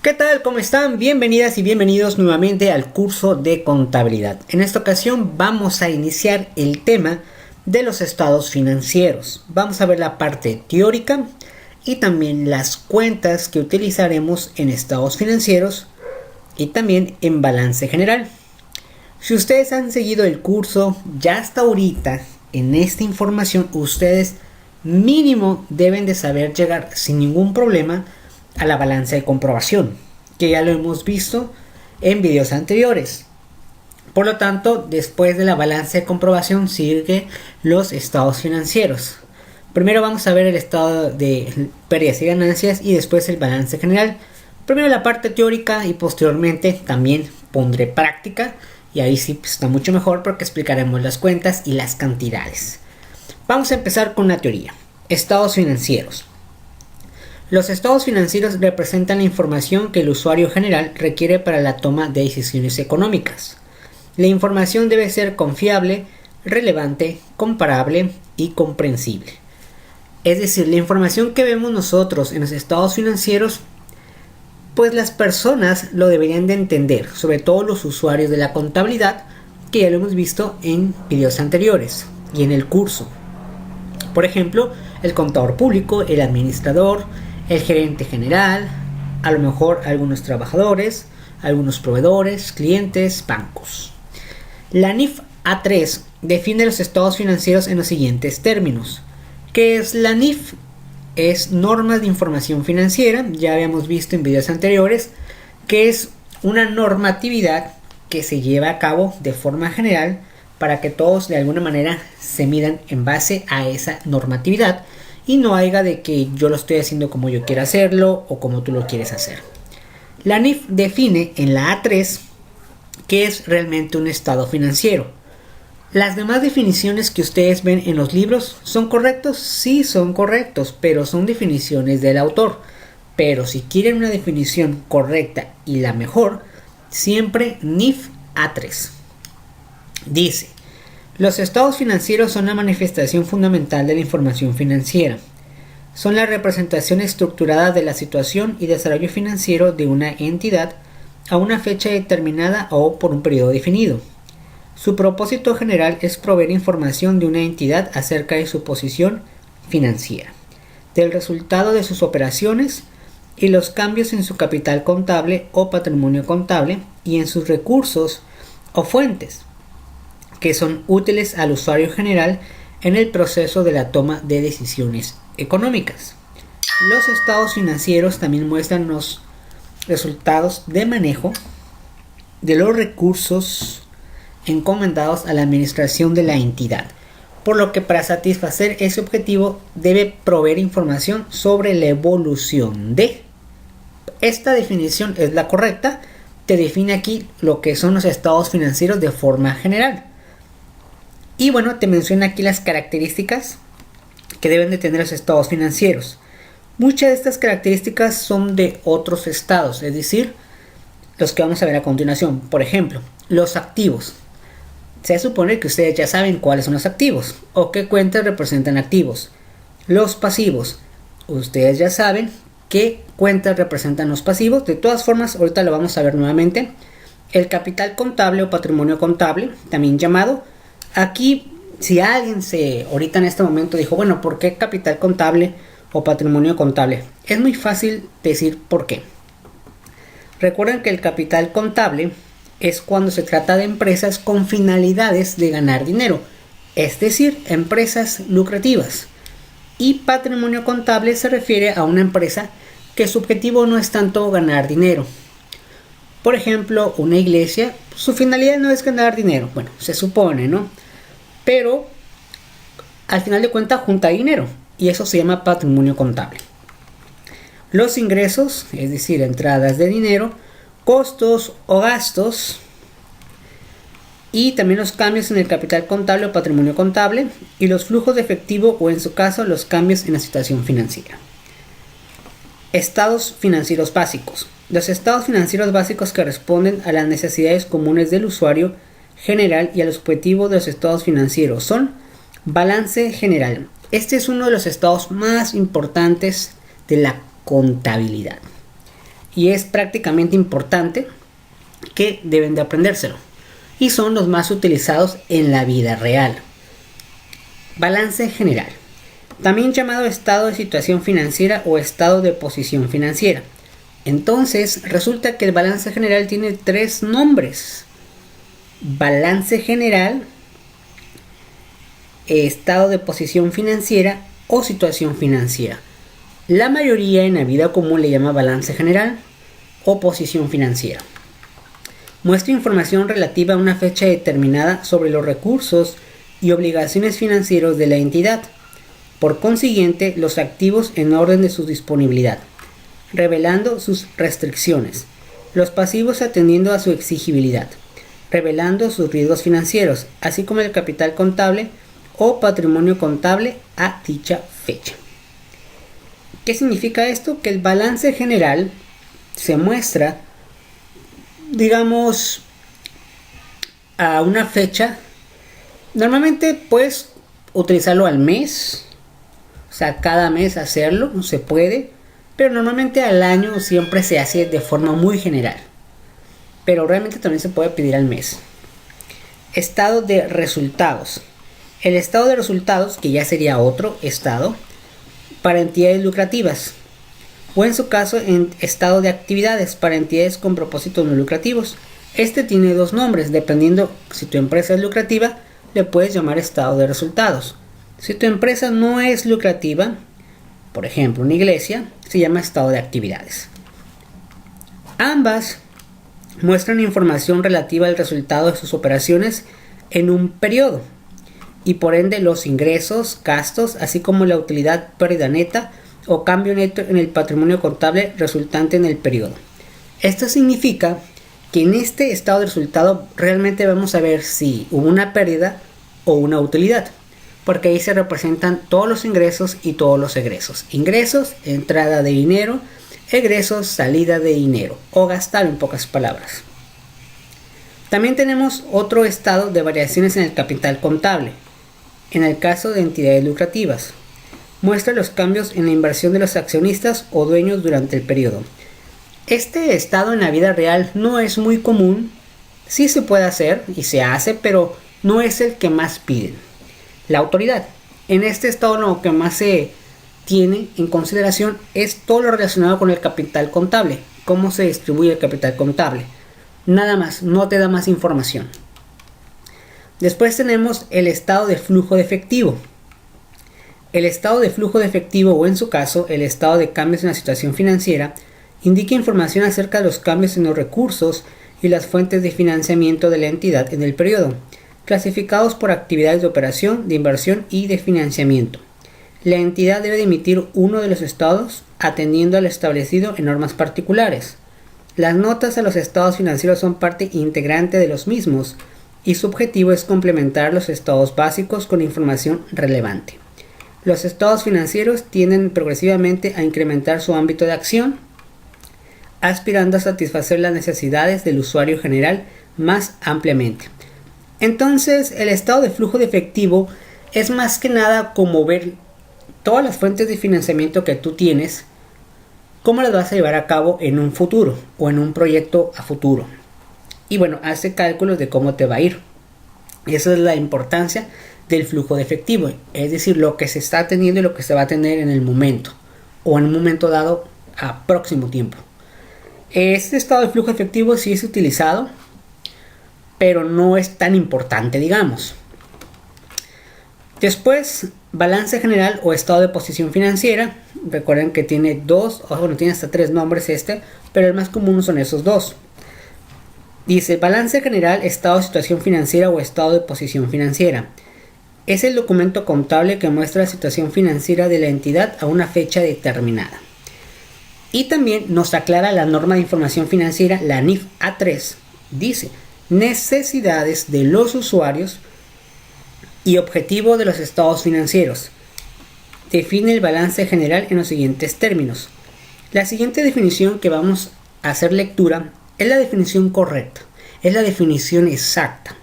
¿Qué tal? ¿Cómo están? Bienvenidas y bienvenidos nuevamente al curso de contabilidad. En esta ocasión vamos a iniciar el tema de los estados financieros. Vamos a ver la parte teórica y también las cuentas que utilizaremos en estados financieros y también en balance general. Si ustedes han seguido el curso, ya hasta ahorita en esta información ustedes mínimo deben de saber llegar sin ningún problema a la balanza de comprobación, que ya lo hemos visto en videos anteriores. Por lo tanto, después de la balanza de comprobación sigue los estados financieros. Primero vamos a ver el estado de pérdidas y ganancias y después el balance general. Primero la parte teórica y posteriormente también pondré práctica, y ahí sí está mucho mejor porque explicaremos las cuentas y las cantidades. Vamos a empezar con la teoría. Estados financieros. Los estados financieros representan la información que el usuario general requiere para la toma de decisiones económicas. La información debe ser confiable, relevante, comparable y comprensible. Es decir, la información que vemos nosotros en los estados financieros, pues las personas lo deberían de entender, sobre todo los usuarios de la contabilidad, que ya lo hemos visto en videos anteriores y en el curso. Por ejemplo, el contador público, el administrador, el gerente general, a lo mejor algunos trabajadores, algunos proveedores, clientes, bancos. La NIF A3 define los estados financieros en los siguientes términos. ¿Qué es la NIF? Es normas de información financiera, ya habíamos visto en videos anteriores, que es una normatividad que se lleva a cabo de forma general para que todos de alguna manera se midan en base a esa normatividad y no haya de que yo lo estoy haciendo como yo quiero hacerlo o como tú lo quieres hacer. La NIF define en la A3 qué es realmente un estado financiero. Las demás definiciones que ustedes ven en los libros, ¿son correctos? Sí, son correctos, pero son definiciones del autor. Pero si quieren una definición correcta y la mejor, siempre NIF A3. Dice: los estados financieros son la manifestación fundamental de la información financiera. Son la representación estructurada de la situación y desarrollo financiero de una entidad a una fecha determinada o por un periodo definido. Su propósito general es proveer información de una entidad acerca de su posición financiera, del resultado de sus operaciones y los cambios en su capital contable o patrimonio contable y en sus recursos o fuentes, que son útiles al usuario general en el proceso de la toma de decisiones económicas. Los estados financieros también muestran los resultados de manejo de los recursos encomendados a la administración de la entidad, por lo que para satisfacer ese objetivo debe proveer información sobre la evolución de. Esta definición es la correcta, te define aquí lo que son los estados financieros de forma general. Y bueno, te menciona aquí las características que deben de tener los estados financieros. Muchas de estas características son de otros estados, es decir, los que vamos a ver a continuación. Por ejemplo, los activos. Se supone que ustedes ya saben cuáles son los activos o qué cuentas representan activos. Los pasivos. Ustedes ya saben qué cuentas representan los pasivos. De todas formas, ahorita lo vamos a ver nuevamente. El capital contable o patrimonio contable, también llamado. Aquí, si alguien ahorita en este momento dijo, bueno, ¿por qué capital contable o patrimonio contable? Es muy fácil decir por qué. Recuerden que el capital contable es cuando se trata de empresas con finalidades de ganar dinero, es decir, empresas lucrativas. Y patrimonio contable se refiere a una empresa que su objetivo no es tanto ganar dinero. Por ejemplo, una iglesia, su finalidad no es ganar dinero, bueno, se supone, ¿no? Pero al final de cuentas junta dinero y eso se llama patrimonio contable. Los ingresos, es decir, entradas de dinero, costos o gastos, y también los cambios en el capital contable o patrimonio contable y los flujos de efectivo o en su caso los cambios en la situación financiera. Estados financieros básicos. Los estados financieros básicos corresponden a las necesidades comunes del usuario general y a los objetivos de los estados financieros son balance general. Este es uno de los estados más importantes de la contabilidad. y es prácticamente importante que deben de aprendérselo. Y son los más utilizados en la vida real. Balance general, también llamado estado de situación financiera o estado de posición financiera. Entonces, resulta que el balance general tiene 3 nombres. Balance general, estado de posición financiera o situación financiera. La mayoría en la vida común le llama balance general o posición financiera. Muestra información relativa a una fecha determinada sobre los recursos y obligaciones financieros de la entidad. Por consiguiente, los activos en orden de su disponibilidad, revelando sus restricciones, los pasivos atendiendo a su exigibilidad, revelando sus riesgos financieros, así como el capital contable o patrimonio contable a dicha fecha. ¿Qué significa esto? Que el balance general se muestra, digamos, a una fecha. Normalmente puedes utilizarlo al mes, o sea, cada mes hacerlo, se puede, pero normalmente al año siempre se hace de forma muy general. Pero realmente también se puede pedir al mes. Estado de resultados. El estado de resultados, que ya sería otro estado, para entidades lucrativas. O en su caso, en estado de actividades para entidades con propósitos no lucrativos. Este tiene 2 nombres, dependiendo si tu empresa es lucrativa, le puedes llamar estado de resultados. Si tu empresa no es lucrativa, por ejemplo una iglesia, se llama estado de actividades. Ambas muestran información relativa al resultado de sus operaciones en un periodo y por ende los ingresos, gastos, así como la utilidad, pérdida neta o cambio neto en el patrimonio contable resultante en el periodo. Esto significa que en este estado de resultado realmente vamos a ver si hubo una pérdida o una utilidad, porque ahí se representan todos los ingresos y todos los egresos. Ingresos, entrada de dinero; egresos, salida de dinero o gastar, en pocas palabras. También tenemos otro estado de variaciones en el capital contable. En el caso de entidades lucrativas, muestra los cambios en la inversión de los accionistas o dueños durante el periodo. Este estado en la vida real no es muy común, sí se puede hacer y se hace, pero no es el que más piden. La autoridad. En este estado lo que más se tiene en consideración es todo lo relacionado con el capital contable, cómo se distribuye el capital contable. Nada más, no te da más información. Después tenemos el estado de flujo de efectivo. El estado de flujo de efectivo, o en su caso, el estado de cambios en la situación financiera, indica información acerca de los cambios en los recursos y las fuentes de financiamiento de la entidad en el periodo, clasificados por actividades de operación, de inversión y de financiamiento. La entidad debe de emitir uno de los estados atendiendo al establecido en normas particulares. Las notas a los estados financieros son parte integrante de los mismos y su objetivo es complementar los estados básicos con información relevante. Los estados financieros tienden progresivamente a incrementar su ámbito de acción, aspirando a satisfacer las necesidades del usuario general más ampliamente. Entonces, el estado de flujo de efectivo es más que nada como ver todas las fuentes de financiamiento que tú tienes, cómo las vas a llevar a cabo en un futuro o en un proyecto a futuro. Y bueno, hace cálculos de cómo te va a ir. Esa es la importancia del flujo de efectivo, es decir, lo que se está teniendo y lo que se va a tener en el momento o en un momento dado a próximo tiempo. Este estado de flujo de efectivo sí es utilizado, pero no es tan importante, digamos. Después, balance general o estado de posición financiera. Recuerden que tiene tiene hasta 3 nombres pero el más común son esos 2. Dice, balance general, estado de situación financiera o estado de posición financiera. Es el documento contable que muestra la situación financiera de la entidad a una fecha determinada. Y también nos aclara la norma de información financiera, la NIF A3. Dice, necesidades de los usuarios y objetivo de los estados financieros. Define el balance general en los siguientes términos. La siguiente definición que vamos a hacer lectura es la definición correcta, es la definición exacta.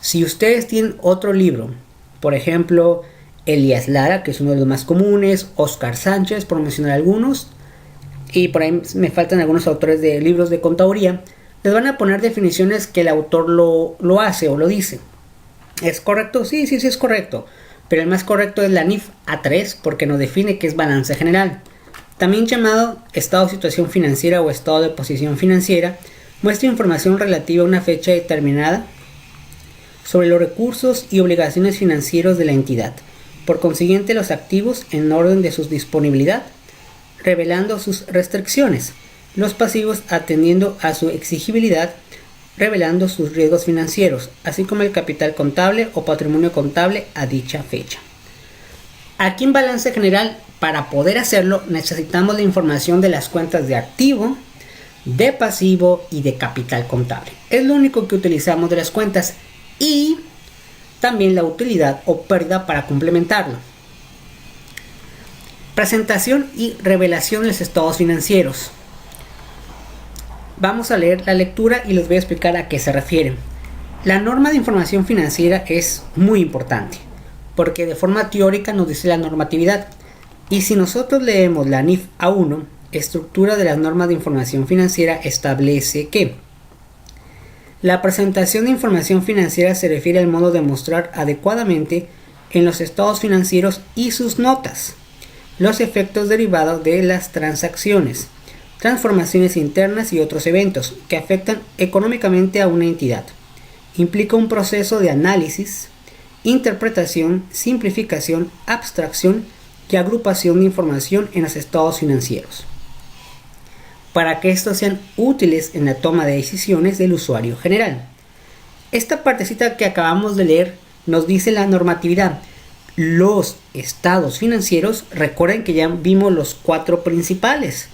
Si ustedes tienen otro libro, por ejemplo, Elías Lara, que es uno de los más comunes, Oscar Sánchez, por mencionar algunos, y por ahí me faltan algunos autores de libros de contaduría, les van a poner definiciones que el autor lo hace o lo dice. ¿Es correcto? Sí, es correcto. Pero el más correcto es la NIF A3 porque nos define qué es balance general. También llamado estado de situación financiera o estado de posición financiera, muestra información relativa a una fecha determinada sobre los recursos y obligaciones financieros de la entidad. Por consiguiente, los activos en orden de su disponibilidad, revelando sus restricciones, los pasivos atendiendo a su exigibilidad, revelando sus riesgos financieros, así como el capital contable o patrimonio contable a dicha fecha. Aquí en balance general, para poder hacerlo, necesitamos la información de las cuentas de activo, de pasivo y de capital contable. Es lo único que utilizamos de las cuentas y también la utilidad o pérdida para complementarlo. Presentación y revelación de los estados financieros. Vamos a leer la lectura y les voy a explicar a qué se refiere. La norma de información financiera es muy importante porque de forma teórica nos dice la normatividad, y si nosotros leemos la NIF A1, estructura de las normas de información financiera, establece que la presentación de información financiera se refiere al modo de mostrar adecuadamente en los estados financieros y sus notas los efectos derivados de las transacciones, transformaciones internas y otros eventos que afectan económicamente a una entidad. Implica un proceso de análisis, interpretación, simplificación, abstracción y agrupación de información en los estados financieros, para que estos sean útiles en la toma de decisiones del usuario general. Esta partecita que acabamos de leer nos dice la normatividad. Los estados financieros, recuerden que ya vimos los 4 principales.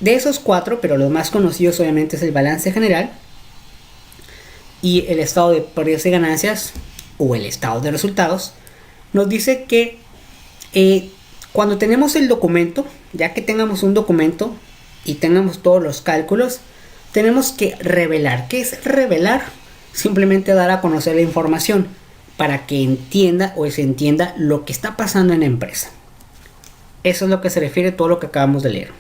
De esos 4, pero los más conocidos obviamente es el balance general y el estado de pérdidas y ganancias o el estado de resultados. Nos dice que cuando tenemos el documento, ya que tengamos un documento y tengamos todos los cálculos, tenemos que revelar. ¿Qué es revelar? Simplemente dar a conocer la información para que entienda o se entienda lo que está pasando en la empresa. Eso es lo que se refiere a todo lo que acabamos de leer.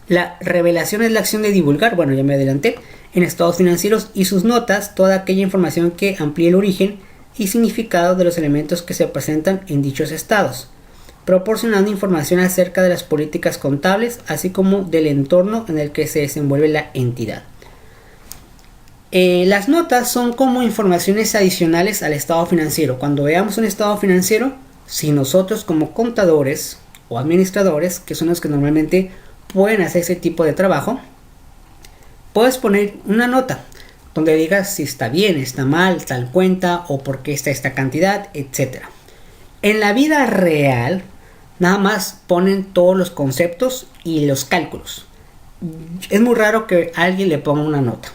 La revelación es la acción de divulgar, bueno, ya me adelanté, en estados financieros y sus notas toda aquella información que amplíe el origen y significado de los elementos que se presentan en dichos estados, proporcionando información acerca de las políticas contables, así como del entorno en el que se desenvuelve la entidad. Las notas son como informaciones adicionales al estado financiero. Cuando veamos un estado financiero, si nosotros como contadores o administradores, que son los que normalmente pueden hacer ese tipo de trabajo, puedes poner una nota donde digas si está bien, está mal, tal cuenta o por qué está esta cantidad, etc. En la vida real, nada más ponen todos los conceptos y los cálculos. Es muy raro que alguien le ponga una nota.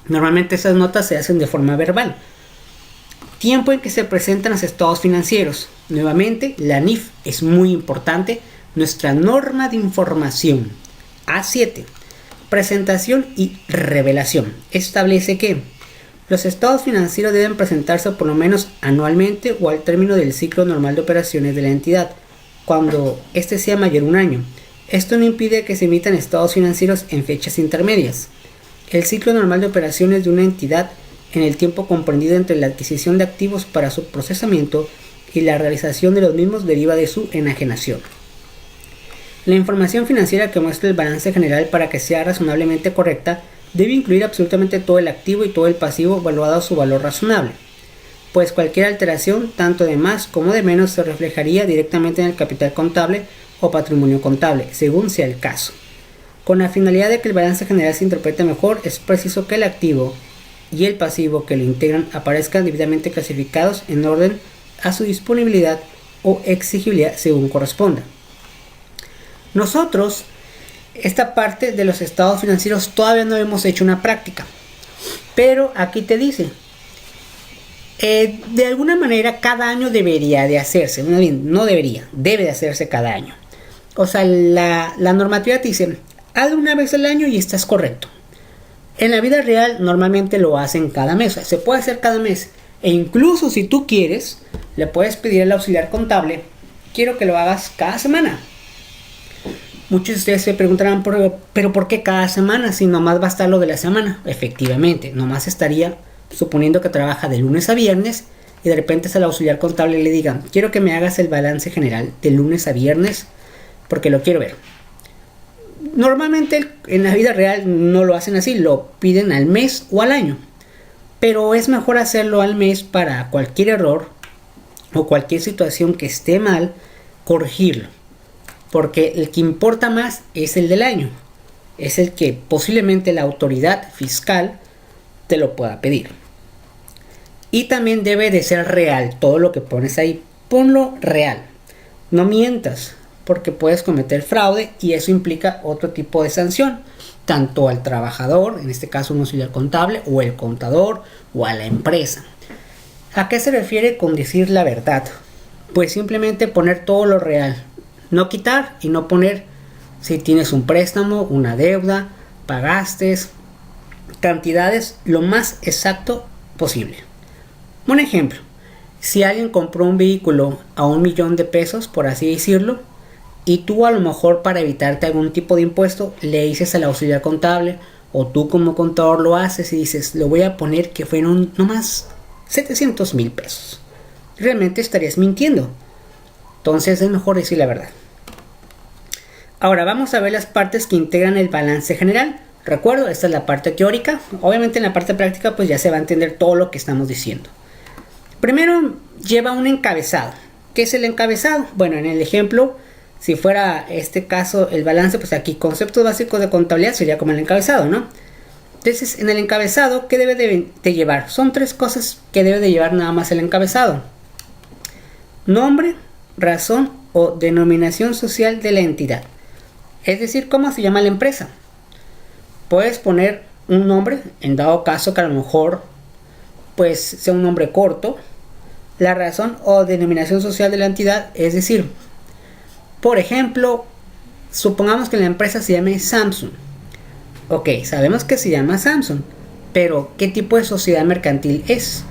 Normalmente esas notas se hacen de forma verbal. Tiempo en que se presentan los estados financieros. Nuevamente, la NIF es muy importante. Nuestra norma de información A7, presentación y revelación, establece que los estados financieros deben presentarse por lo menos anualmente o al término del ciclo normal de operaciones de la entidad, cuando este sea mayor a un año. Esto no impide que se emitan estados financieros en fechas intermedias. El ciclo normal de operaciones de una entidad en el tiempo comprendido entre la adquisición de activos para su procesamiento y la realización de los mismos deriva de su enajenación. La información financiera que muestra el balance general, para que sea razonablemente correcta, debe incluir absolutamente todo el activo y todo el pasivo evaluado a su valor razonable, pues cualquier alteración, tanto de más como de menos, se reflejaría directamente en el capital contable o patrimonio contable, según sea el caso. Con la finalidad de que el balance general se interprete mejor, es preciso que el activo y el pasivo que lo integran aparezcan debidamente clasificados en orden a su disponibilidad o exigibilidad según corresponda. Nosotros, esta parte de los estados financieros todavía no hemos hecho una práctica, pero aquí te dice, de alguna manera cada año debería de hacerse, no debería, debe de hacerse cada año. O sea, la normativa te dice, hazlo una vez al año y estás correcto. En la vida real normalmente lo hacen cada mes, o sea, se puede hacer cada mes, e incluso si tú quieres, le puedes pedir al auxiliar contable, quiero que lo hagas cada semana. Muchos de ustedes se preguntarán, pero ¿por qué cada semana? Si nomás va a estar lo de la semana. Efectivamente, nomás estaría suponiendo que trabaja de lunes a viernes y de repente al auxiliar contable le digan, quiero que me hagas el balance general de lunes a viernes porque lo quiero ver. Normalmente en la vida real no lo hacen así, lo piden al mes o al año. Pero es mejor hacerlo al mes para cualquier error o cualquier situación que esté mal, corregirlo. Porque el que importa más es el del año. Es el que posiblemente la autoridad fiscal te lo pueda pedir. Y también debe de ser real todo lo que pones ahí. Ponlo real. No mientas, porque puedes cometer fraude y eso implica otro tipo de sanción. Tanto al trabajador, en este caso un auxiliar contable, o el contador, o a la empresa. ¿A qué se refiere con decir la verdad? Pues simplemente poner todo lo real. No quitar y no poner si tienes un préstamo, una deuda, pagaste, cantidades lo más exacto posible. Un ejemplo, si alguien compró un vehículo a 1,000,000 de pesos, por así decirlo, y tú a lo mejor para evitarte algún tipo de impuesto le dices al auxiliar contable o tú como contador lo haces y dices, lo voy a poner que fueron nomás 700,000 pesos. Realmente estarías mintiendo. Entonces es mejor decir la verdad. Ahora vamos a ver las partes que integran el balance general. Recuerdo, esta es la parte teórica. Obviamente en la parte práctica pues ya se va a entender todo lo que estamos diciendo. Primero lleva un encabezado. ¿Qué es el encabezado? Bueno, en el ejemplo, si fuera este caso el balance, pues aquí conceptos básicos de contabilidad sería como el encabezado, ¿no? Entonces en el encabezado, ¿qué debe de llevar? Son 3 cosas que debe de llevar nada más el encabezado. Nombre, razón o denominación social de la entidad. Es decir, ¿cómo se llama la empresa? Puedes poner un nombre, en dado caso que a lo mejor pues sea un nombre corto. La razón o denominación social de la entidad, es decir, por ejemplo, supongamos que la empresa se llame Samsung. Ok, sabemos que se llama Samsung, pero ¿qué tipo de sociedad mercantil es?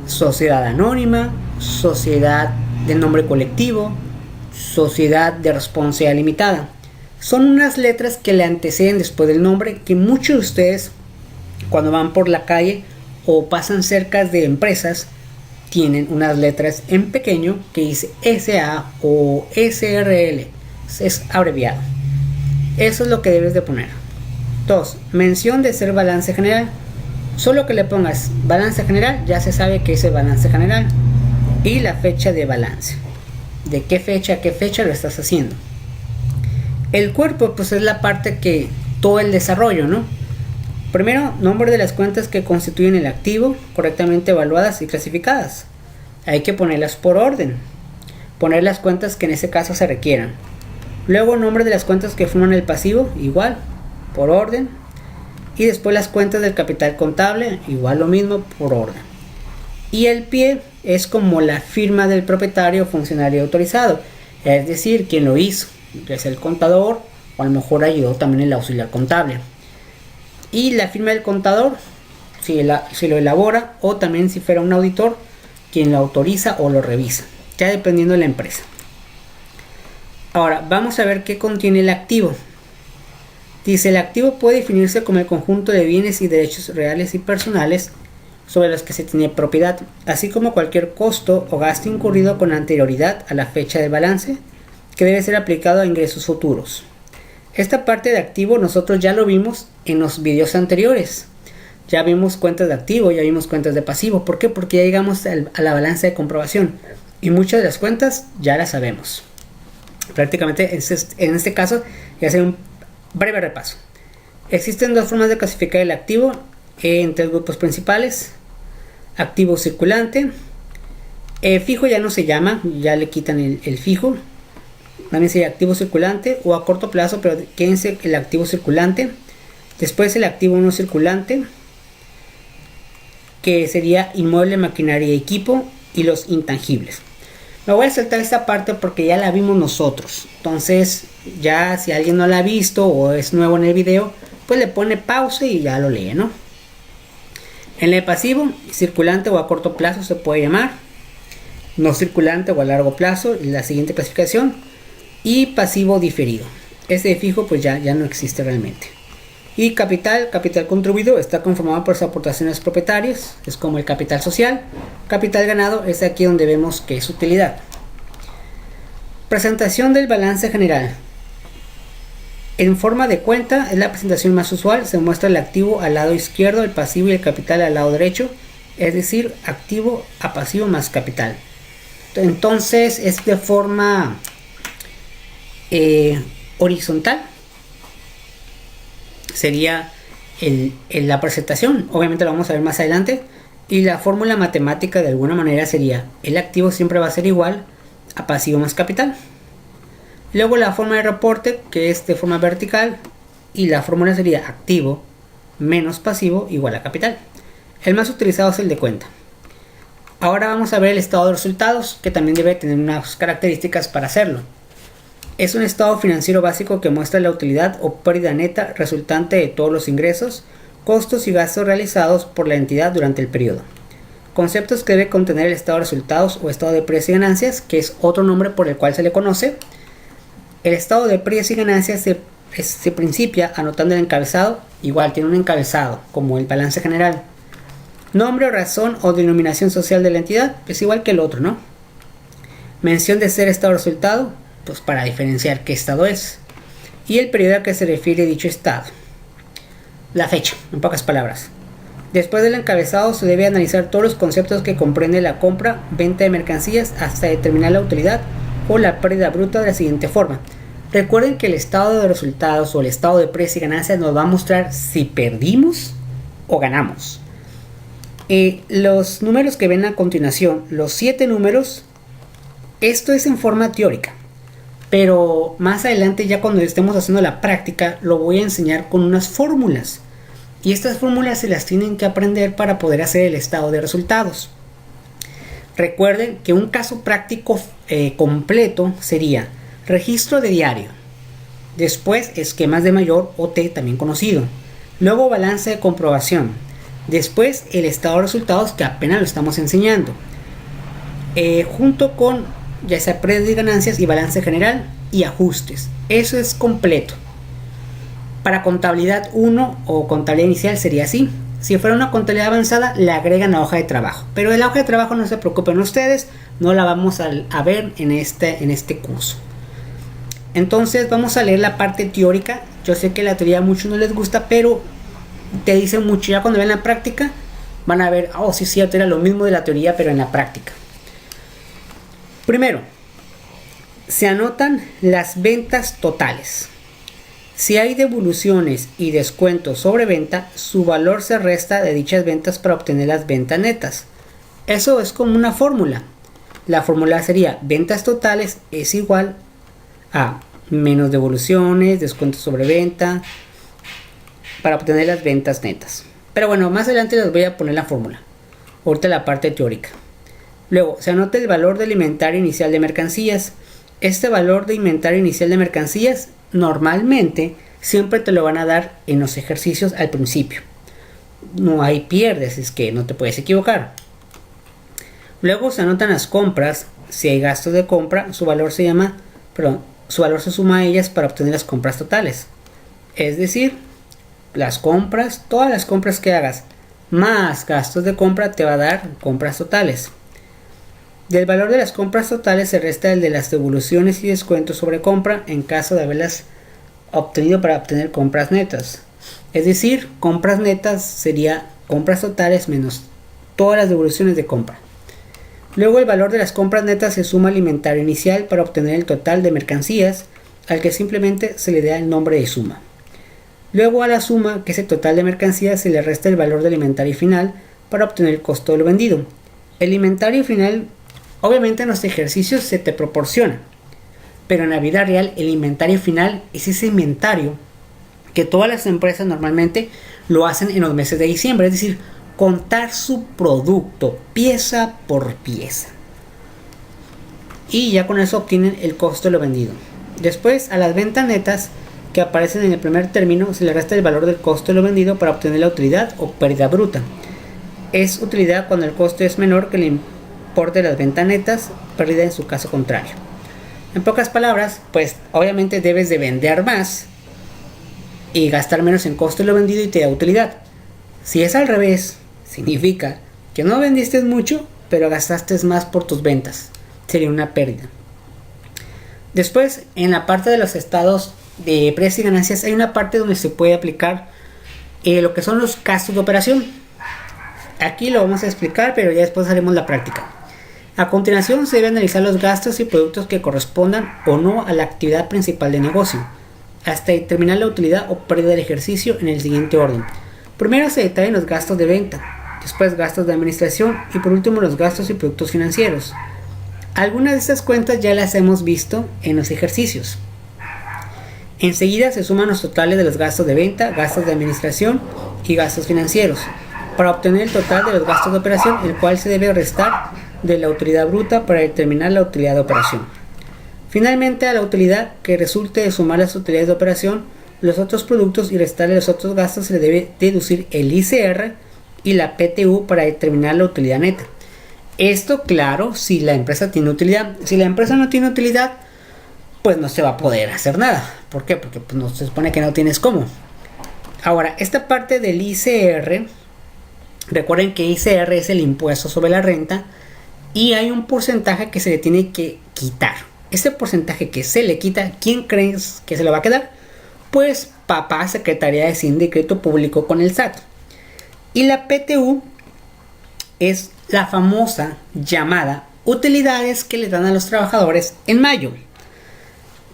Sociedad anónima, sociedad de nombre colectivo, sociedad de responsabilidad limitada. Son unas letras que le anteceden después del nombre que muchos de ustedes cuando van por la calle o pasan cerca de empresas tienen unas letras en pequeño que dice SA o SRL, es abreviado. Eso es lo que debes de poner. 2. Mención de ser balance general. Solo que le pongas balance general ya se sabe que es el balance general. Y la fecha de balance. ¿De qué fecha a qué fecha lo estás haciendo? El cuerpo pues es la parte que todo el desarrollo, ¿no? Primero, nombre de las cuentas que constituyen el activo, correctamente evaluadas y clasificadas. Hay que ponerlas por orden. Poner las cuentas que en ese caso se requieran. Luego, nombre de las cuentas que forman el pasivo, igual, por orden. Y después las cuentas del capital contable, igual lo mismo, por orden. Y el pie es como la firma del propietario o funcionario autorizado. Es decir, quien lo hizo, que es el contador, o a lo mejor ayudó también el auxiliar contable. Y la firma del contador, si lo elabora, o también si fuera un auditor, quien lo autoriza o lo revisa, ya dependiendo de la empresa. Ahora, vamos a ver qué contiene el activo. Dice, el activo puede definirse como el conjunto de bienes y derechos reales y personales sobre los que se tiene propiedad, así como cualquier costo o gasto incurrido con anterioridad a la fecha de balance, que debe ser aplicado a ingresos futuros. Esta parte de activo nosotros ya lo vimos en los videos anteriores. Ya vimos cuentas de activo, ya vimos cuentas de pasivo. ¿Por qué? Porque ya llegamos a la balanza de comprobación. Y muchas de las cuentas ya las sabemos. Prácticamente en este caso ya hacer un breve repaso. Existen 2 formas de clasificar el activo en 3 grupos principales. Activo circulante. Fijo ya no se llama, ya le quitan el fijo. También sería activo circulante o a corto plazo, pero quédense el activo circulante. Después el activo no circulante, que sería inmueble, maquinaria y equipo, y los intangibles. Me voy a saltar esta parte porque ya la vimos nosotros. Entonces, ya si alguien no la ha visto o es nuevo en el video, pues le pone pausa y ya lo lee, ¿no? En el pasivo, circulante o a corto plazo se puede llamar. No circulante o a largo plazo, la siguiente clasificación. Y pasivo diferido. Ese fijo pues ya no existe realmente. Y capital contribuido está conformado por las aportaciones propietarias, es como el capital social. Capital ganado es aquí donde vemos que es utilidad. Presentación del balance general. En forma de cuenta es la presentación más usual, se muestra el activo al lado izquierdo, el pasivo y el capital al lado derecho, es decir, activo a pasivo más capital. Entonces es de forma horizontal. Sería la presentación, obviamente lo vamos a ver más adelante, y la fórmula matemática de alguna manera sería el activo siempre va a ser igual a pasivo más capital. Luego la forma de reporte, que es de forma vertical, y la fórmula sería activo menos pasivo igual a capital. El más utilizado es el de cuenta. Ahora vamos a ver el estado de resultados, que también debe tener unas características para hacerlo. Es un estado financiero básico que muestra la utilidad o pérdida neta resultante de todos los ingresos, costos y gastos realizados por la entidad durante el periodo. Conceptos que debe contener el estado de resultados o estado de pérdidas y ganancias, que es otro nombre por el cual se le conoce. El estado de pérdidas y ganancias se principia anotando el encabezado, igual tiene un encabezado como el balance general. Nombre o razón o denominación social de la entidad, es igual que el otro, ¿no? Mención de ser estado de resultado, pues para diferenciar qué estado es. Y el periodo a que se refiere dicho estado. La fecha, en pocas palabras. Después del encabezado se debe analizar todos los conceptos que comprende la compra, venta de mercancías hasta determinar la utilidad o la pérdida bruta de la siguiente forma. Recuerden que el estado de resultados o el estado de precios y ganancias nos va a mostrar si perdimos o ganamos. Los números que ven a continuación, los 7 números, esto es en forma teórica, pero más adelante ya cuando estemos haciendo la práctica lo voy a enseñar con unas fórmulas, y estas fórmulas se las tienen que aprender para poder hacer el estado de resultados. Recuerden que un caso práctico completo sería registro de diario, después esquemas de mayor o T también conocido, luego balance de comprobación, después el estado de resultados que apenas lo estamos enseñando, junto con ya sea pérdidas y ganancias y balance general y ajustes. Eso es completo. Para contabilidad 1 o contabilidad inicial sería así. Si fuera una contabilidad avanzada, le agregan la hoja de trabajo. Pero de la hoja de trabajo no se preocupen ustedes, no la vamos a ver en este curso. Entonces vamos a leer la parte teórica. Yo sé que la teoría a muchos no les gusta, pero te dicen mucho. Ya cuando ven la práctica, van a ver, oh sí, cierto, era lo mismo de la teoría, pero en la práctica. Primero, se anotan las ventas totales. Si hay devoluciones y descuentos sobre venta, su valor se resta de dichas ventas para obtener las ventas netas. Eso es como una fórmula. La fórmula sería ventas totales es igual a menos devoluciones, descuentos sobre venta, para obtener las ventas netas. Pero bueno, más adelante les voy a poner la fórmula. Ahorita la parte teórica. Luego, se anota el valor del inventario inicial de mercancías. Este valor de inventario inicial de mercancías normalmente siempre te lo van a dar en los ejercicios al principio. No hay pierdes, es que no te puedes equivocar. Luego se anotan las compras. Si hay gastos de compra, su valor se suma a ellas para obtener las compras totales. Es decir, las compras, todas las compras que hagas más gastos de compra te va a dar compras totales. Del valor de las compras totales se resta el de las devoluciones y descuentos sobre compra en caso de haberlas obtenido para obtener compras netas. Es decir, compras netas sería compras totales menos todas las devoluciones de compra. Luego el valor de las compras netas se suma al inventario inicial para obtener el total de mercancías, al que simplemente se le da el nombre de suma. Luego a la suma, que es el total de mercancías, se le resta el valor del inventario final para obtener el costo de lo vendido. El inventario final, obviamente en los ejercicios se te proporciona, pero en la vida real el inventario final es ese inventario que todas las empresas normalmente lo hacen en los meses de diciembre, es decir, contar su producto pieza por pieza. Y ya con eso obtienen el costo de lo vendido. Después a las ventas netas que aparecen en el primer término se le resta el valor del costo de lo vendido para obtener la utilidad o pérdida bruta. Es utilidad cuando el costo es menor que el importe de las ventas netas, pérdida en su caso contrario. En pocas palabras, pues obviamente debes de vender más y gastar menos en costo de lo vendido y te da utilidad. Si es al revés, significa que no vendiste mucho, pero gastaste más por tus ventas. Sería una pérdida. Después, en la parte de los estados de precios y ganancias, hay una parte donde se puede aplicar lo que son los gastos de operación. Aquí lo vamos a explicar, pero ya después haremos la práctica. A continuación, se debe analizar los gastos y productos que correspondan o no a la actividad principal de negocio, hasta determinar la utilidad o pérdida del ejercicio en el siguiente orden. Primero se detallan los gastos de venta, después gastos de administración y por último los gastos y productos financieros. Algunas de estas cuentas ya las hemos visto en los ejercicios. Enseguida se suman los totales de los gastos de venta, gastos de administración y gastos financieros, para obtener el total de los gastos de operación, el cual se debe restar de la utilidad bruta para determinar la utilidad de operación. Finalmente, a la utilidad que resulte de sumar las utilidades de operación, los otros productos y restarle los otros gastos, se le debe deducir el ICR y la PTU para determinar la utilidad neta. Esto, claro, si la empresa tiene utilidad. Si la empresa no tiene utilidad, pues no se va a poder hacer nada. ¿Por qué? Porque pues, no se supone que no tienes cómo. Ahora, esta parte del ICR, recuerden que ICR es el impuesto sobre la renta y hay un porcentaje que se le tiene que quitar. Ese porcentaje que se le quita, ¿quién crees que se lo va a quedar? Pues papá, Secretaría de Hacienda y Crédito Público con el SAT. Y la PTU es la famosa llamada utilidades que le dan a los trabajadores en mayo.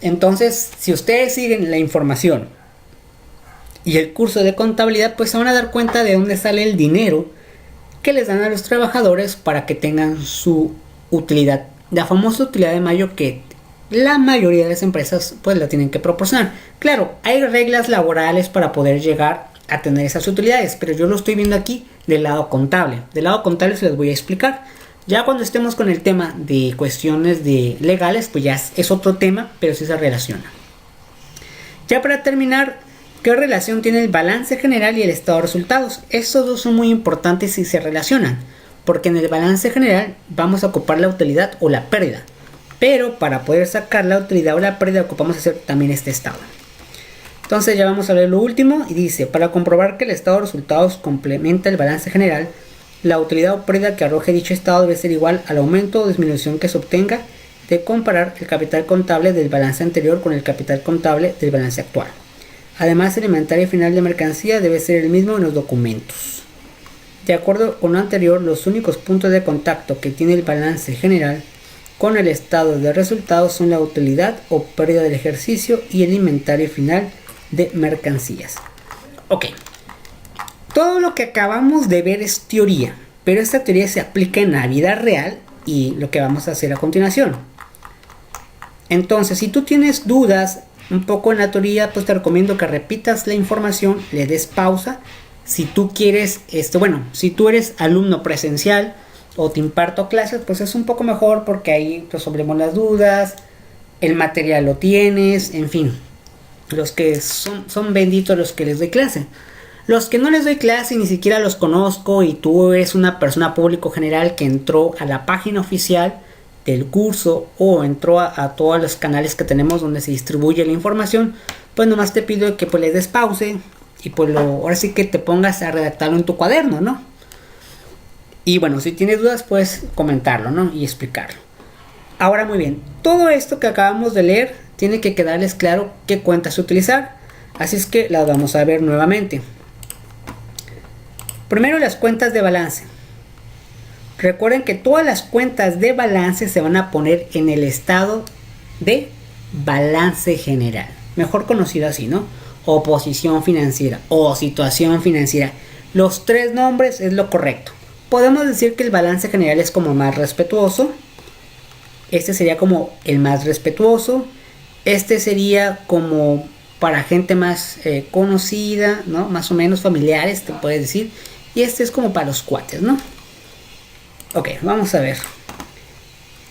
Entonces, si ustedes siguen la información y el curso de contabilidad, pues se van a dar cuenta de dónde sale el dinero que les dan a los trabajadores para que tengan su utilidad. La famosa utilidad de mayo que la mayoría de las empresas pues la tienen que proporcionar. Claro, hay reglas laborales para poder llegar a tener esas utilidades, pero yo lo estoy viendo aquí del lado contable. Del lado contable se les voy a explicar. Ya cuando estemos con el tema de cuestiones de legales, pues ya es otro tema, pero sí se relaciona. Ya para terminar, ¿qué relación tiene el balance general y el estado de resultados? Estos dos son muy importantes y se relacionan, porque en el balance general vamos a ocupar la utilidad o la pérdida, pero para poder sacar la utilidad o la pérdida ocupamos hacer también este estado. Entonces ya vamos a ver lo último y dice, para comprobar que el estado de resultados complementa el balance general, la utilidad o pérdida que arroje dicho estado debe ser igual al aumento o disminución que se obtenga de comparar el capital contable del balance anterior con el capital contable del balance actual. Además, el inventario final de mercancía debe ser el mismo en los documentos. De acuerdo con lo anterior, los únicos puntos de contacto que tiene el balance general con el estado de resultados son la utilidad o pérdida del ejercicio y el inventario final de mercancías. Ok, todo lo que acabamos de ver es teoría, pero esta teoría se aplica en la vida real y lo que vamos a hacer a continuación. Entonces, si tú tienes dudas un poco en la teoría, pues te recomiendo que repitas la información, le des pausa. Si tú quieres, si tú eres alumno presencial o te imparto clases, pues es un poco mejor porque ahí resolvemos las dudas, el material lo tienes, en fin. Los que son benditos los que les doy clase. Los que no les doy clase ni siquiera los conozco y tú eres una persona público general que entró a la página oficial del curso o entró a todos los canales que tenemos donde se distribuye la información, pues nomás te pido que pues le des pause y pues ahora sí que te pongas a redactarlo en tu cuaderno, ¿no? Y bueno, si tienes dudas puedes comentarlo, ¿no? Y explicarlo. Ahora muy bien, todo esto que acabamos de leer tiene que quedarles claro qué cuentas utilizar, así es que las vamos a ver nuevamente. Primero, las cuentas de balance. Recuerden que todas las cuentas de balance se van a poner en el estado de balance general, mejor conocido así, ¿no? O posición financiera o situación financiera. Los tres nombres es lo correcto. Podemos decir que el balance general es como más respetuoso. Este sería como el más respetuoso. Este sería como para gente más conocida, ¿no? Más o menos familiares, te puedes decir. Y este es como para los cuates, ¿no? Ok, vamos a ver.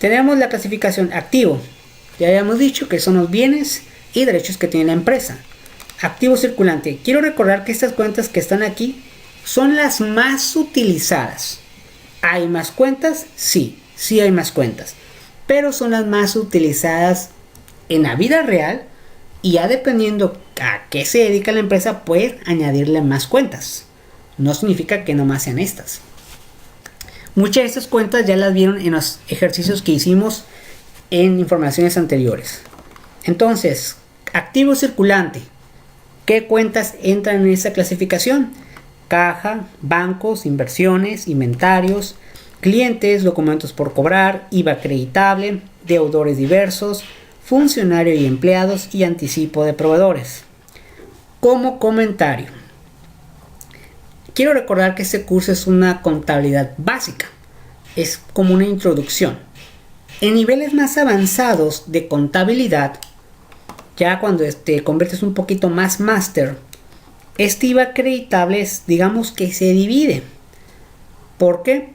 Tenemos la clasificación activo. Ya habíamos dicho que son los bienes y derechos que tiene la empresa. Activo circulante. Quiero recordar que estas cuentas que están aquí son las más utilizadas. ¿Hay más cuentas? Sí, sí hay más cuentas. Pero son las más utilizadas en la vida real, y ya dependiendo a qué se dedica la empresa, puedes añadirle más cuentas. No significa que nomás sean estas. Muchas de estas cuentas ya las vieron en los ejercicios que hicimos en informaciones anteriores. Entonces, activo circulante. ¿Qué cuentas entran en esta clasificación? Caja, bancos, inversiones, inventarios, clientes, documentos por cobrar, IVA acreditable, deudores diversos, funcionario y empleados y anticipo de proveedores. Como comentario, quiero recordar que este curso es una contabilidad básica, es como una introducción. En niveles más avanzados de contabilidad, ya cuando te conviertes un poquito más máster, este IVA acreditable digamos que se divide. ¿Por qué?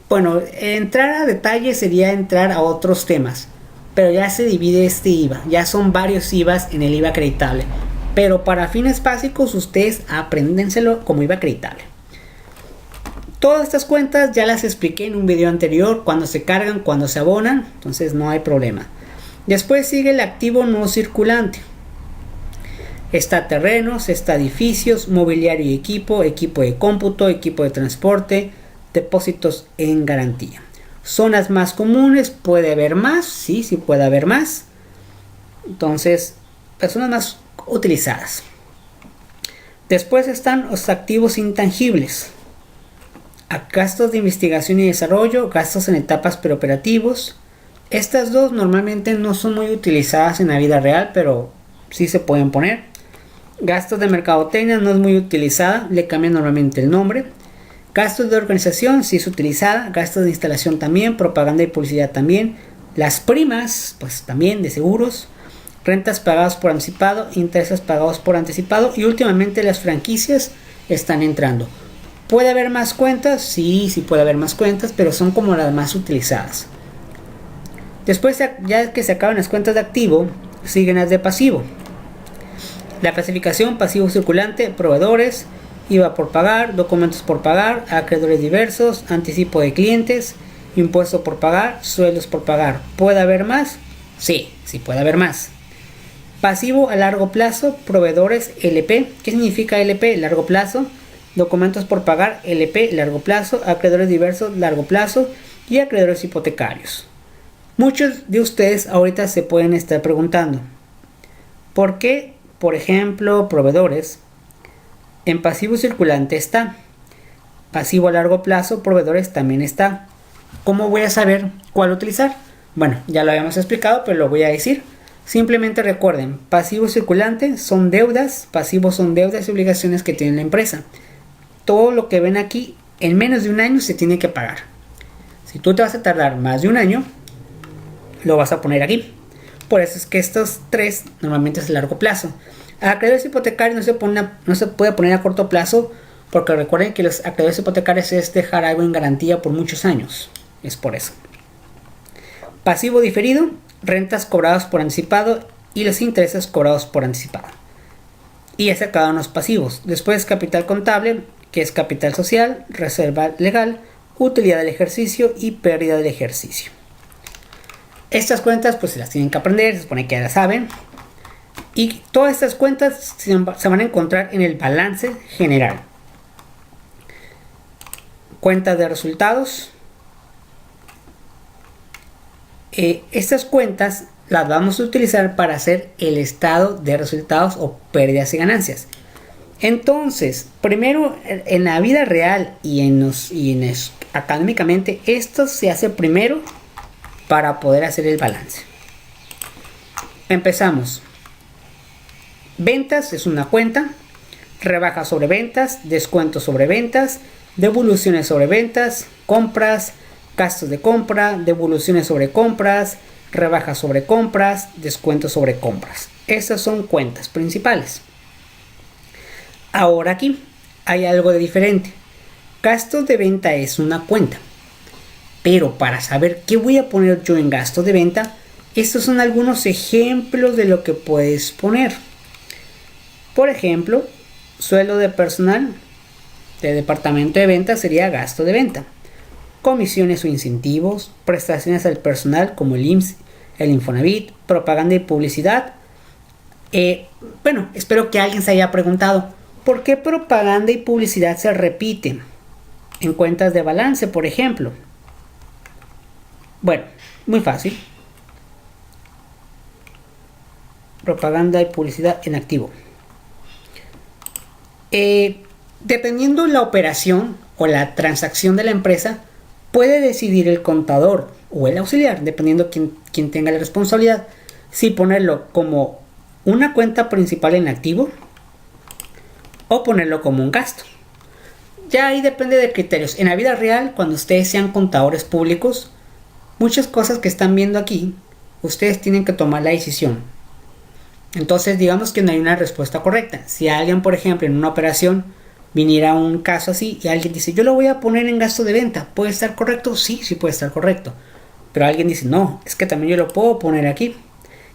Bueno, entrar a detalle sería entrar a otros temas, pero ya se divide este IVA, ya son varios IVAs en el IVA acreditable, pero para fines básicos ustedes apréndenselo como IVA acreditable. Todas estas cuentas ya las expliqué en un video anterior, cuando se cargan, cuando se abonan, entonces no hay problema. Después sigue el activo no circulante. Está terrenos, está edificios, mobiliario y equipo, equipo de cómputo, equipo de transporte, depósitos en garantía. Zonas más comunes, puede haber más, sí puede haber más. Entonces, personas más utilizadas. Después están los activos intangibles. Gastos de investigación y desarrollo, gastos en etapas preoperativos. Estas dos normalmente no son muy utilizadas en la vida real, pero sí se pueden poner. Gastos de mercadotecnia no es muy utilizada, le cambian normalmente el nombre. Gastos de organización sí es utilizada, gastos de instalación también, propaganda y publicidad también. Las primas, pues también de seguros, rentas pagadas por anticipado, intereses pagados por anticipado y últimamente las franquicias están entrando. ¿Puede haber más cuentas? Sí puede haber más cuentas, pero son como las más utilizadas. Después, ya que se acaban las cuentas de activo, siguen las de pasivo. La clasificación: pasivo circulante, proveedores, IVA por pagar, documentos por pagar, acreedores diversos, anticipo de clientes, impuesto por pagar, sueldos por pagar. ¿Puede haber más? Sí puede haber más. Pasivo a largo plazo, proveedores LP. ¿Qué significa LP? Largo plazo. Documentos por pagar, LP, largo plazo. Acreedores diversos, largo plazo. Y acreedores hipotecarios. Muchos de ustedes ahorita se pueden estar preguntando, ¿por qué, por ejemplo, proveedores en pasivo circulante está? Pasivo a largo plazo, proveedores también está. ¿Cómo voy a saber cuál utilizar? Bueno, ya lo habíamos explicado, pero lo voy a decir. Simplemente recuerden, pasivo circulante son deudas, pasivos son deudas y obligaciones que tiene la empresa. Todo lo que ven aquí en menos de un año se tiene que pagar. Si tú te vas a tardar más de un año, lo vas a poner aquí. Por eso es que estos tres normalmente es a largo plazo. Acreedores hipotecarios no se puede poner a corto plazo, porque recuerden que los acreedores hipotecarios es dejar algo en garantía por muchos años. Es por eso. Pasivo diferido, rentas cobradas por anticipado y los intereses cobrados por anticipado. Y ya se acaban los pasivos. Después capital contable, que es capital social, reserva legal, utilidad del ejercicio y pérdida del ejercicio. Estas cuentas pues se las tienen que aprender, se supone que ya las saben. Y todas estas cuentas se van a encontrar en el balance general. Cuentas de resultados. Estas cuentas las vamos a utilizar para hacer el estado de resultados o pérdidas y ganancias. Entonces, primero en la vida real académicamente, esto se hace primero para poder hacer el balance. Empezamos. Ventas es una cuenta, rebajas sobre ventas, descuentos sobre ventas, devoluciones sobre ventas, compras, gastos de compra, devoluciones sobre compras, rebajas sobre compras, descuentos sobre compras. Estas son cuentas principales. Ahora aquí hay algo de diferente. Gastos de venta es una cuenta. Pero para saber qué voy a poner yo en gastos de venta, estos son algunos ejemplos de lo que puedes poner. Por ejemplo, sueldo de personal de departamento de ventas sería gasto de venta. Comisiones o incentivos, prestaciones al personal como el el Infonavit, propaganda y publicidad. Bueno, espero que alguien se haya preguntado, ¿por qué propaganda y publicidad se repiten en cuentas de balance, por ejemplo? Bueno, muy fácil. Propaganda y publicidad en activo. Dependiendo la operación o la transacción de la empresa, puede decidir el contador o el auxiliar, dependiendo quién tenga la responsabilidad, si ponerlo como una cuenta principal en activo o ponerlo como un gasto. Ya ahí depende de criterios. En la vida real, cuando ustedes sean contadores públicos, muchas cosas que están viendo aquí, ustedes tienen que tomar la decisión. Entonces digamos que no hay una respuesta correcta. Si alguien, por ejemplo, en una operación viniera un caso así y alguien dice, yo lo voy a poner en gasto de venta, ¿puede estar correcto? Sí, sí puede estar correcto. Pero alguien dice, no, es que también yo lo puedo poner aquí.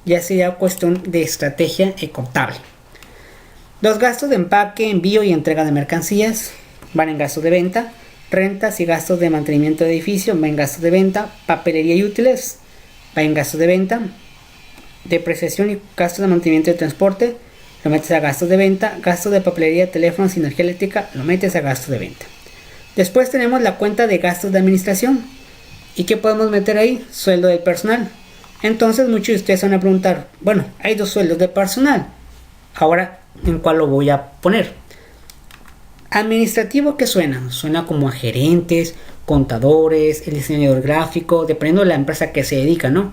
Ya sería cuestión de estrategia contable. Los gastos de empaque, envío y entrega de mercancías van en gastos de venta. Rentas y gastos de mantenimiento de edificio van en gastos de venta. Papelería y útiles va en gastos de venta. Depreciación y gastos de mantenimiento de transporte lo metes a gastos de venta. Gastos de papelería, teléfonos y energía eléctrica lo metes a gastos de venta. Después tenemos la cuenta de gastos de administración. ¿Y qué podemos meter ahí? Sueldo del personal. Entonces muchos de ustedes van a preguntar, bueno, hay dos sueldos de personal. Ahora, ¿en cuál lo voy a poner? Administrativo, ¿qué suena? Suena como a gerentes, contadores, el diseñador gráfico, dependiendo de la empresa que se dedica, ¿no?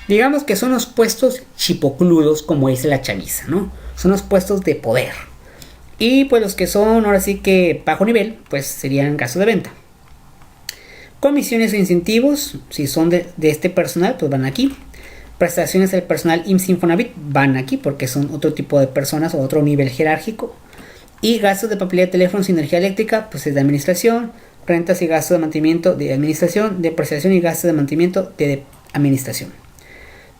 Digamos que son los puestos chipocludos, como dice la chaviza, ¿no? Son los puestos de poder. Y pues los que son ahora sí que bajo nivel, pues serían gastos de venta. Comisiones e incentivos, si son de este personal, pues van aquí. Prestaciones del personal IMSS Infonavit van aquí porque son otro tipo de personas o otro nivel jerárquico. Y gastos de papelería, teléfonos y energía eléctrica, pues es de administración. Rentas y gastos de mantenimiento de administración. Depreciación y gastos de mantenimiento de administración.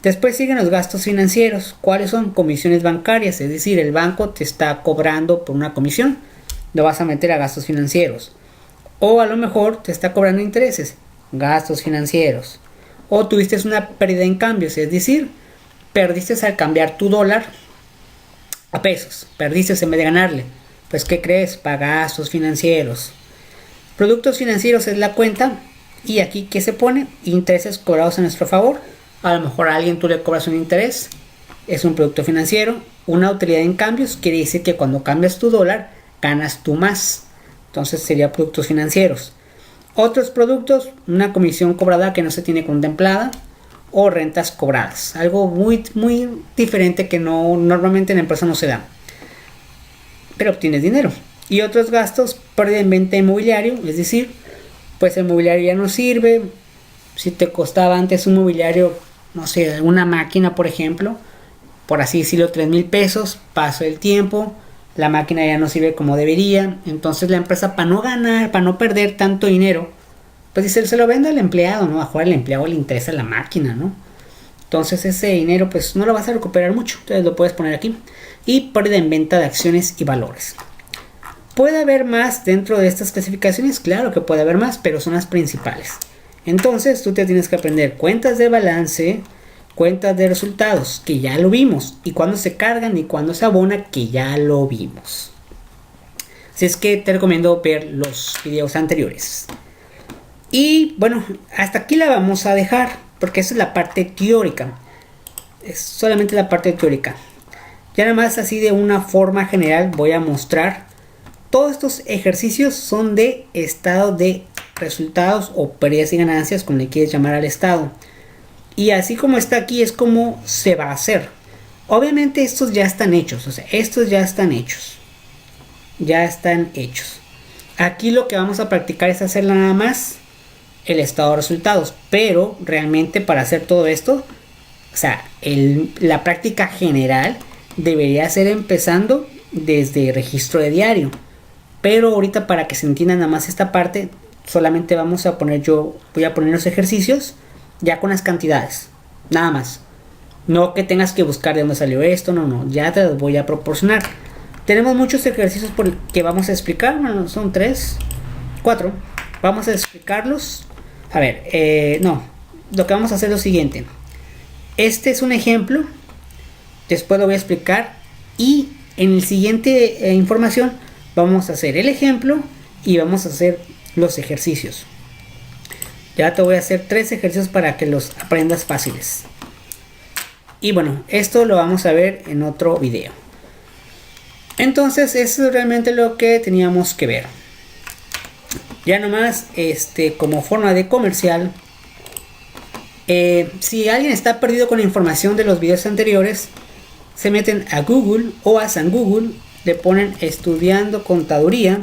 Después siguen los gastos financieros. ¿Cuáles son? Comisiones bancarias, es decir, el banco te está cobrando por una comisión. Lo vas a meter a gastos financieros. O a lo mejor te está cobrando intereses. Gastos financieros. O tuviste una pérdida en cambios, es decir, perdiste al cambiar tu dólar a pesos. Perdiste en vez de ganarle. Pues ¿qué crees? Para gastos financieros. Productos financieros es la cuenta. Y aquí ¿qué se pone? Intereses cobrados a nuestro favor. A lo mejor a alguien tú le cobras un interés. Es un producto financiero. Una utilidad en cambios quiere decir que cuando cambias tu dólar, ganas tú más. Entonces sería productos financieros. Otros productos, una comisión cobrada que no se tiene contemplada o rentas cobradas. Algo muy diferente que normalmente en la empresa no se da. Pero obtienes dinero. Y otros gastos, pérdida en venta de inmobiliario, es decir, pues el mobiliario ya no sirve. Si te costaba antes un mobiliario, no sé, una máquina por ejemplo, por así decirlo, 3,000 pesos, pasó el tiempo. La máquina ya no sirve como debería. Entonces la empresa, para no ganar, para no perder tanto dinero, pues dice, se lo vende al empleado, ¿no? A jugar al empleado le interesa la máquina, ¿no? Entonces ese dinero pues no lo vas a recuperar mucho. Entonces lo puedes poner aquí. Y pérdida en venta de acciones y valores. ¿Puede haber más dentro de estas clasificaciones? Claro que puede haber más, pero son las principales. Entonces tú te tienes que aprender cuentas de balance, cuentas de resultados, que ya lo vimos, y cuándo se cargan y cuándo se abona, que ya lo vimos. Así es que te recomiendo ver los videos anteriores. Y bueno, hasta aquí la vamos a dejar, porque esa es la parte teórica. Es solamente la parte teórica. Ya nada más así de una forma general voy a mostrar. Todos estos ejercicios son de estado de resultados o pérdidas y ganancias, como le quieres llamar al estado. Y así como está aquí es como se va a hacer. Obviamente estos ya están hechos. O sea, estos ya están hechos. Ya están hechos. Aquí lo que vamos a practicar es hacer nada más el estado de resultados. Pero realmente para hacer todo esto, o sea, la práctica general debería ser empezando desde registro de diario. Pero ahorita para que se entienda nada más esta parte, solamente voy a poner los ejercicios ya con las cantidades, nada más. No que tengas que buscar de dónde salió esto, no, ya te los voy a proporcionar. Tenemos muchos ejercicios que vamos a explicar, bueno, son 3, 4. Vamos a explicarlos. A ver, lo que vamos a hacer es lo siguiente. Este es un ejemplo, después lo voy a explicar y en el siguiente información vamos a hacer el ejemplo y vamos a hacer los ejercicios. Ya te voy a hacer 3 ejercicios para que los aprendas fáciles. Y bueno, esto lo vamos a ver en otro video. Entonces, eso es realmente lo que teníamos que ver. Ya nomás, como forma de comercial, si alguien está perdido con la información de los videos anteriores, se meten a Google o a San Google, le ponen estudiando contaduría,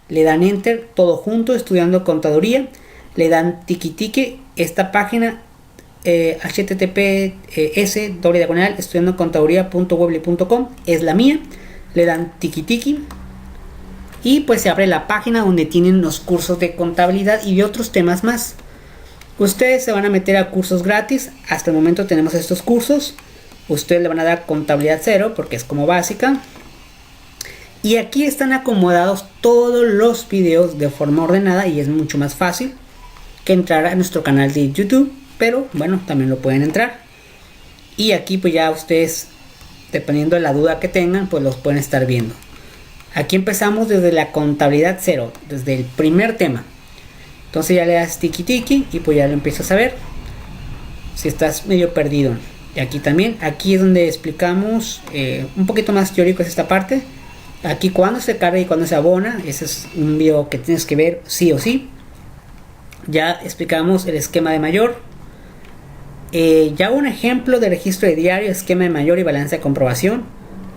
le dan enter, todo junto, estudiando contaduría, le dan tiki esta página, https estudiandocontaduría.weebly.com, es la mía, le dan tiki y pues se abre la página donde tienen los cursos de contabilidad y de otros temas más. Ustedes se van a meter a cursos gratis. Hasta el momento tenemos estos cursos. Ustedes le van a dar contabilidad 0 porque es como básica. Y aquí están acomodados todos los videos de forma ordenada y es mucho más fácil que entrar a nuestro canal de YouTube. Pero bueno, también lo pueden entrar. Y aquí pues ya ustedes, dependiendo de la duda que tengan, pues los pueden estar viendo. Aquí empezamos desde la contabilidad 0, desde el primer tema. Entonces ya le das tiki y pues ya lo empiezas a ver. Si estás medio perdido. Y aquí también, aquí es donde explicamos un poquito más teórico es esta parte. Aquí cuando se carga y cuando se abona. Ese es un video que tienes que ver sí o sí. Ya explicamos el esquema de mayor. Ya un ejemplo de registro de diario, esquema de mayor y balanza de comprobación.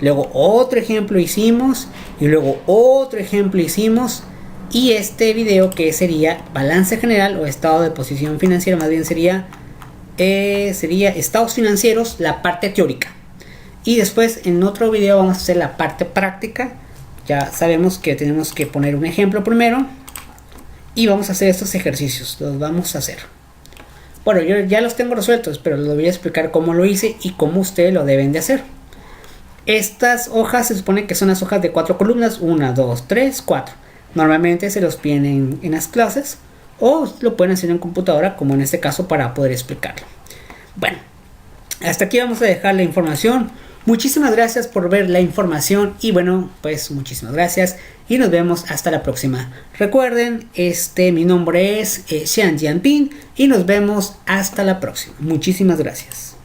Luego otro ejemplo hicimos. Y luego otro ejemplo hicimos. Y este video que sería balance general o estado de posición financiera, más bien sería estados financieros, la parte teórica. Y después en otro video vamos a hacer la parte práctica. Ya sabemos que tenemos que poner un ejemplo primero. Y vamos a hacer estos ejercicios, los vamos a hacer. Bueno, yo ya los tengo resueltos, pero les voy a explicar cómo lo hice y cómo ustedes lo deben de hacer. Estas hojas se supone que son las hojas de 4 columnas, 1, 2, 3, 4. Normalmente se los piden en las clases o lo pueden hacer en computadora, como en este caso, para poder explicarlo. Bueno, hasta aquí vamos a dejar la información. Muchísimas gracias por ver la información y bueno, pues muchísimas gracias y nos vemos hasta la próxima. Recuerden, mi nombre es Xian Jianping y nos vemos hasta la próxima. Muchísimas gracias.